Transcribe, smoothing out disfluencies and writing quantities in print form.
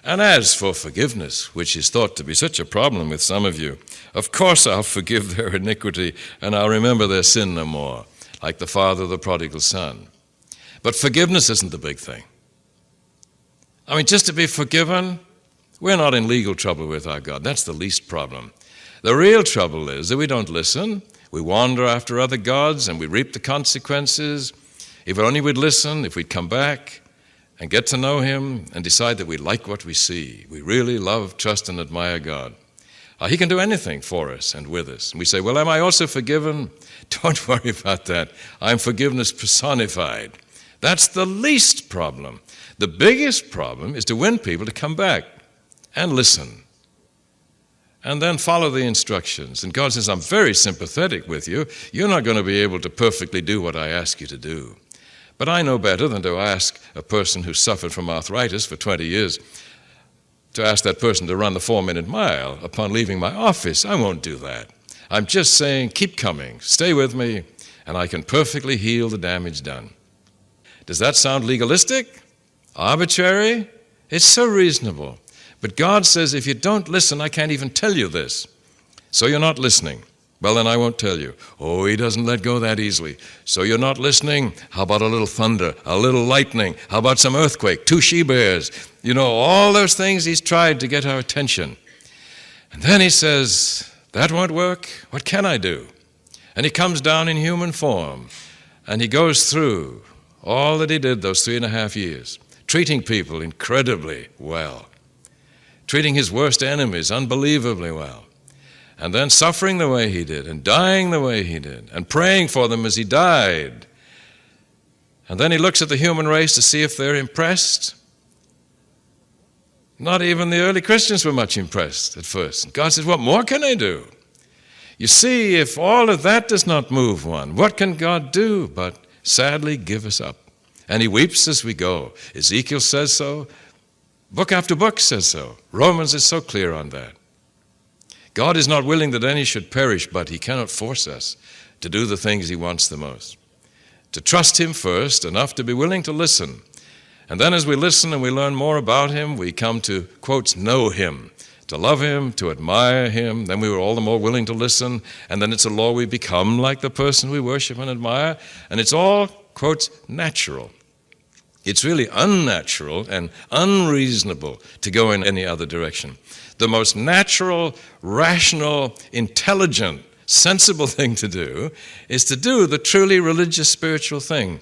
And as for forgiveness, which is thought to be such a problem with some of you, of course I'll forgive their iniquity and I'll remember their sin no more, like the father of the prodigal son. But forgiveness isn't the big thing. I mean, just to be forgiven, we're not in legal trouble with our God. That's the least problem. The real trouble is that we don't listen. We wander after other gods and we reap the consequences. If only we'd listen, if we'd come back and get to know him and decide that we like what we see. We really love, trust, and admire God. He can do anything for us and with us. And we say, well, am I also forgiven? Don't worry about that. I'm forgiveness personified. That's the least problem. The biggest problem is to win people to come back and listen. And then follow the instructions. And God says, I'm very sympathetic with you. You're not going to be able to perfectly do what I ask you to do. But I know better than to ask a person who suffered from arthritis for 20 years to ask that person to run the 4-minute mile upon leaving my office. I won't do that. I'm just saying, keep coming, stay with me, and I can perfectly heal the damage done. Does that sound legalistic? Arbitrary? It's so reasonable. But God says, if you don't listen, I can't even tell you this. So you're not listening. Well, then I won't tell you. Oh, he doesn't let go that easily. So you're not listening? How about a little thunder, a little lightning? How about some earthquake, 2 she-bears? You know, all those things he's tried to get our attention. And then he says, that won't work. What can I do? And he comes down in human form, and he goes through all that he did those 3.5 years, treating people incredibly well, treating his worst enemies unbelievably well, and then suffering the way he did, and dying the way he did, and praying for them as he died. And then he looks at the human race to see if they're impressed. Not even the early Christians were much impressed at first. And God says, what more can I do? You see, if all of that does not move one, what can God do but sadly give us up? And he weeps as we go. Ezekiel says so. Book after book says so. Romans is so clear on that. God is not willing that any should perish, but he cannot force us to do the things he wants the most. To trust him first, enough to be willing to listen. And then as we listen and we learn more about him, we come to, quotes, know him, to love him, to admire him. Then we were all the more willing to listen. And then it's a law we become like the person we worship and admire. And it's all, quotes, natural. It's really unnatural and unreasonable to go in any other direction. The most natural, rational, intelligent, sensible thing to do is to do the truly religious, spiritual thing.